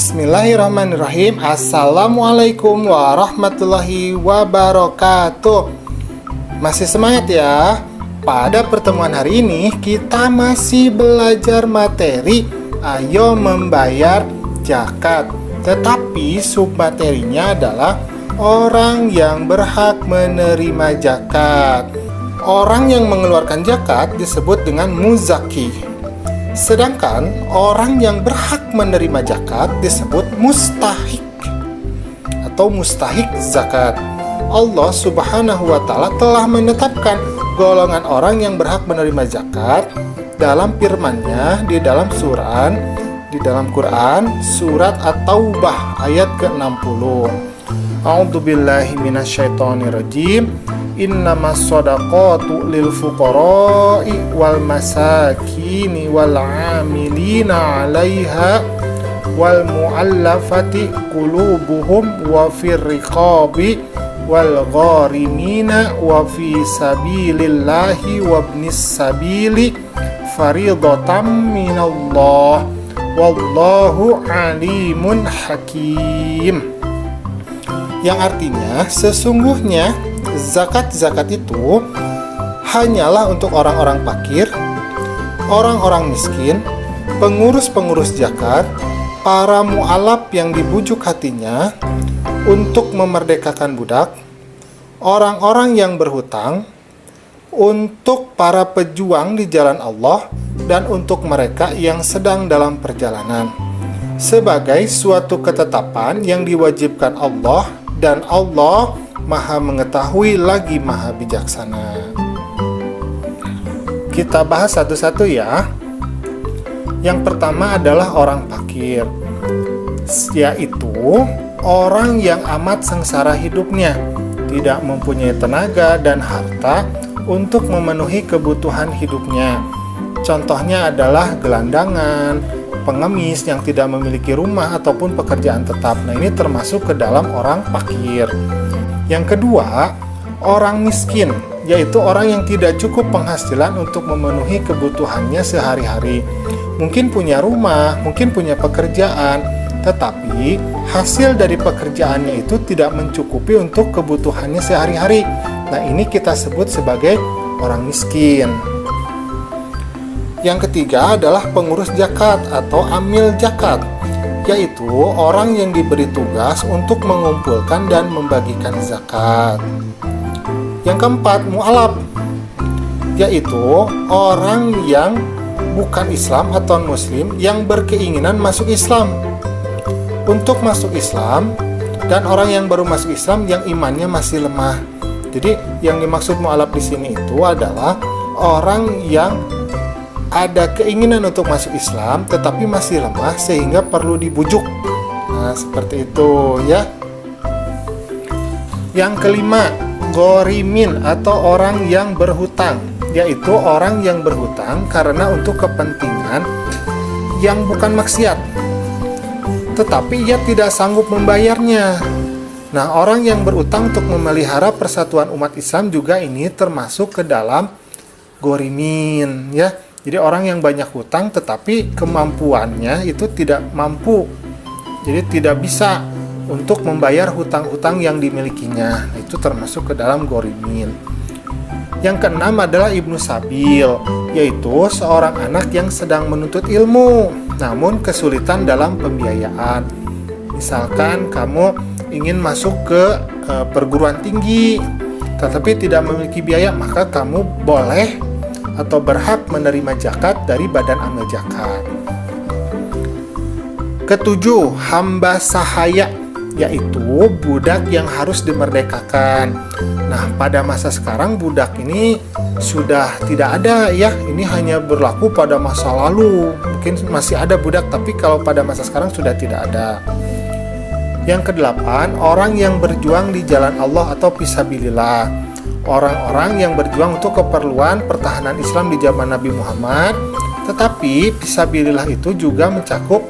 Bismillahirrahmanirrahim. Assalamualaikum warahmatullahi wabarakatuh. Masih semangat ya? Pada pertemuan hari ini kita masih belajar materi ayo membayar zakat. Tetapi submaterinya adalah orang yang berhak menerima zakat. Orang yang mengeluarkan zakat disebut dengan muzaki. Sedangkan orang yang berhak menerima zakat disebut mustahik atau mustahik zakat. Allah Subhanahu wa Ta'ala telah menetapkan golongan orang yang berhak menerima zakat dalam firman-Nya di dalam Quran surat At-Taubah ayat ke-60. A'udzubillahi minasyaitonirrajim. Innamas shadaqatu lil fuqara'i wal masakini wal 'amilina 'alaiha wal mu'allafati qulubuhum wa fir riqabi wal gharimina wa fi sabilillahi wa ibnis sabili fariidatan minallah wallahu alimun hakim. Yang artinya sesungguhnya zakat-zakat itu hanyalah untuk orang-orang fakir, orang-orang miskin, pengurus-pengurus zakat, para mu'alaf yang dibujuk hatinya untuk memerdekakan budak, orang-orang yang berhutang, untuk para pejuang di jalan Allah, dan untuk mereka yang sedang dalam perjalanan, sebagai suatu ketetapan yang diwajibkan Allah, dan Allah Maha mengetahui lagi Maha bijaksana. Kita bahas satu-satu ya. Yang pertama adalah orang fakir, yaitu orang yang amat sengsara hidupnya, tidak mempunyai tenaga dan harta untuk memenuhi kebutuhan hidupnya. Contohnya adalah gelandangan, pengemis yang tidak memiliki rumah ataupun pekerjaan tetap. Nah, ini termasuk ke dalam orang fakir. Yang kedua, orang miskin, yaitu orang yang tidak cukup penghasilan untuk memenuhi kebutuhannya sehari-hari. Mungkin punya rumah, mungkin punya pekerjaan, tetapi hasil dari pekerjaannya itu tidak mencukupi untuk kebutuhannya sehari-hari. Nah, ini kita sebut sebagai orang miskin. Yang ketiga adalah pengurus zakat atau amil zakat, yaitu orang yang diberi tugas untuk mengumpulkan dan membagikan zakat. Yang keempat, mu'alaf, yaitu orang yang bukan Islam atau Muslim yang berkeinginan masuk Islam. Untuk masuk Islam, dan orang yang baru masuk Islam yang imannya masih lemah. Jadi yang dimaksud mu'alaf di sini itu adalah orang yang ada keinginan untuk masuk Islam tetapi masih lemah sehingga perlu dibujuk. Nah, seperti itu ya. Yang kelima, ghorimin atau orang yang berhutang, yaitu orang yang berhutang karena untuk kepentingan yang bukan maksiat tetapi ia tidak sanggup membayarnya. Nah, orang yang berutang untuk memelihara persatuan umat Islam juga ini termasuk ke dalam ghorimin ya. Jadi orang yang banyak hutang tetapi kemampuannya itu tidak mampu. Jadi tidak bisa untuk membayar hutang-hutang yang dimilikinya. Nah, itu termasuk ke dalam ghorimin. Yang keenam adalah ibnu sabil, yaitu seorang anak yang sedang menuntut ilmu namun kesulitan dalam pembiayaan. Misalkan kamu ingin masuk ke perguruan tinggi tetapi tidak memiliki biaya, maka kamu boleh atau berhak menerima zakat dari badan amil zakat. Ketujuh, hamba sahaya, yaitu budak yang harus dimerdekakan. Nah, pada masa sekarang budak ini sudah tidak ada ya. Ini hanya berlaku pada masa lalu. Mungkin masih ada budak, tapi kalau pada masa sekarang sudah tidak ada. Yang kedelapan, orang yang berjuang di jalan Allah atau fisabilillah. Orang-orang yang berjuang untuk keperluan pertahanan Islam di zaman Nabi Muhammad, tetapi fisabilillah itu juga mencakup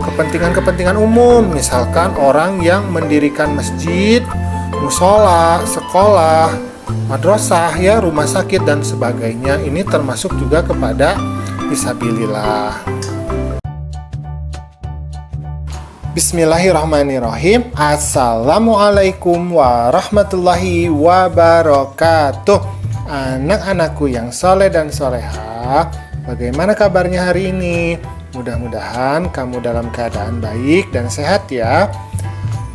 kepentingan-kepentingan umum, misalkan orang yang mendirikan masjid, musola, sekolah, madrasah, ya, rumah sakit dan sebagainya. Ini termasuk juga kepada fisabilillah. Bismillahirrahmanirrahim. Assalamualaikum warahmatullahi wabarakatuh. Anak-anakku yang soleh dan soleha, bagaimana kabarnya hari ini? Mudah-mudahan kamu dalam keadaan baik dan sehat ya.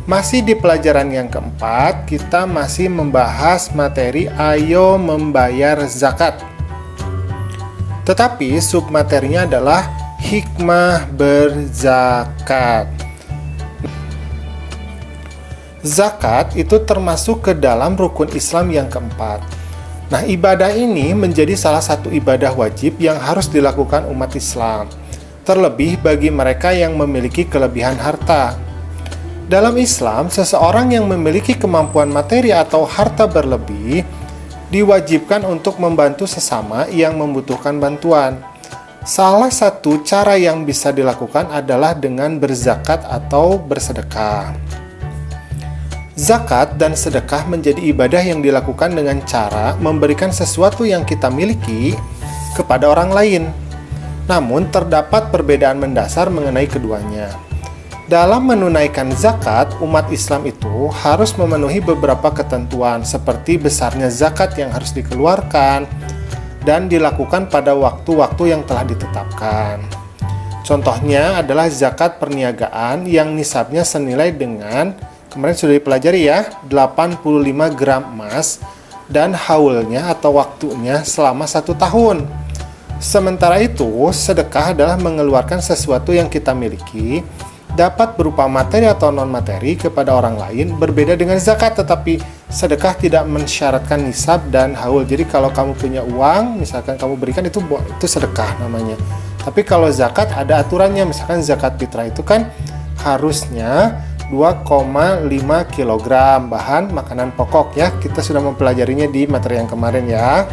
Masih di pelajaran yang keempat, kita masih membahas materi ayo membayar zakat. Tetapi submaterinya adalah hikmah berzakat. Zakat itu termasuk ke dalam rukun Islam yang keempat. Nah, ibadah ini menjadi salah satu ibadah wajib yang harus dilakukan umat Islam, terlebih bagi mereka yang memiliki kelebihan harta. Dalam Islam, seseorang yang memiliki kemampuan materi atau harta berlebih diwajibkan untuk membantu sesama yang membutuhkan bantuan. Salah satu cara yang bisa dilakukan adalah dengan berzakat atau bersedekah. Zakat dan sedekah menjadi ibadah yang dilakukan dengan cara memberikan sesuatu yang kita miliki kepada orang lain. Namun, terdapat perbedaan mendasar mengenai keduanya. Dalam menunaikan zakat, umat Islam itu harus memenuhi beberapa ketentuan seperti besarnya zakat yang harus dikeluarkan dan dilakukan pada waktu-waktu yang telah ditetapkan. Contohnya adalah zakat perniagaan yang nisabnya senilai dengan, kemarin sudah dipelajari ya, 85 gram emas dan haulnya atau waktunya selama 1 tahun. Sementara itu, sedekah adalah mengeluarkan sesuatu yang kita miliki, dapat berupa materi atau non-materi kepada orang lain, berbeda dengan zakat, tetapi sedekah tidak mensyaratkan nisab dan haul. Jadi kalau kamu punya uang, misalkan kamu berikan, itu sedekah namanya. Tapi kalau zakat ada aturannya, misalkan zakat fitrah itu kan harusnya 2,5 kg bahan makanan pokok ya. Kita sudah mempelajarinya di materi yang kemarin ya.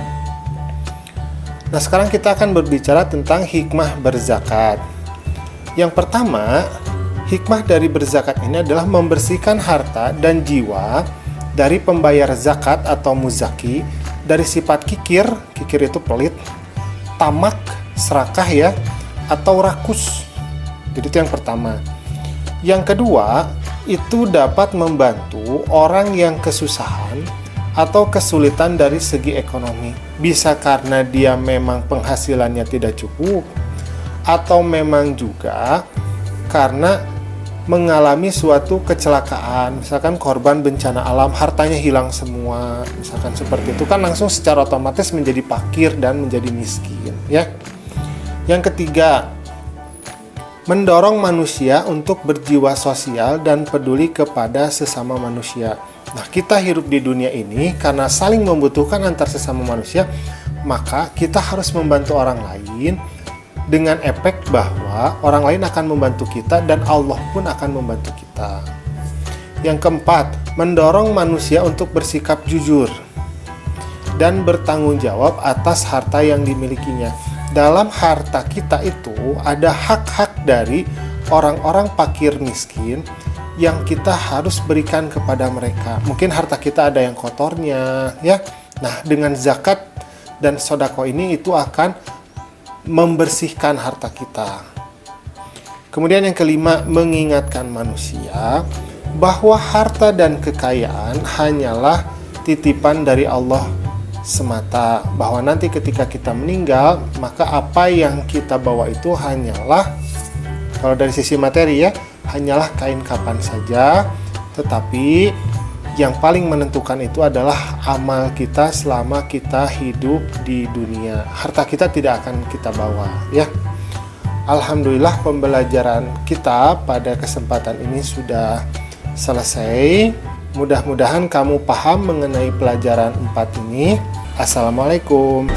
Nah, sekarang kita akan berbicara tentang hikmah berzakat. Yang pertama, hikmah dari berzakat ini adalah membersihkan harta dan jiwa dari pembayar zakat atau muzaki dari sifat kikir itu pelit, tamak, serakah ya, atau rakus. Jadi itu yang pertama. Yang kedua, itu dapat membantu orang yang kesusahan atau kesulitan dari segi ekonomi. Bisa karena dia memang penghasilannya tidak cukup, atau memang juga karena mengalami suatu kecelakaan, misalkan korban bencana alam, hartanya hilang semua, misalkan seperti itu, kan langsung secara otomatis menjadi fakir dan menjadi miskin ya. Yang ketiga, mendorong manusia untuk berjiwa sosial dan peduli kepada sesama manusia. Nah, kita hidup di dunia ini karena saling membutuhkan antar sesama manusia, maka kita harus membantu orang lain dengan efek bahwa orang lain akan membantu kita dan Allah pun akan membantu kita. Yang keempat, mendorong manusia untuk bersikap jujur dan bertanggung jawab atas harta yang dimilikinya. Dalam harta kita itu ada hak-hak dari orang-orang fakir miskin yang kita harus berikan kepada mereka. Mungkin harta kita ada yang kotornya ya. Nah, dengan zakat dan sedekah ini itu akan membersihkan harta kita. Kemudian yang kelima, mengingatkan manusia bahwa harta dan kekayaan hanyalah titipan dari Allah semata, bahwa nanti ketika kita meninggal, maka apa yang kita bawa itu hanyalah, kalau dari sisi materi ya, hanyalah kain kapan saja, tetapi yang paling menentukan itu adalah amal kita selama kita hidup di dunia. Harta kita tidak akan kita bawa ya. Alhamdulillah, pembelajaran kita pada kesempatan ini sudah selesai. Mudah-mudahan kamu paham mengenai pelajaran 4 ini. Assalamualaikum.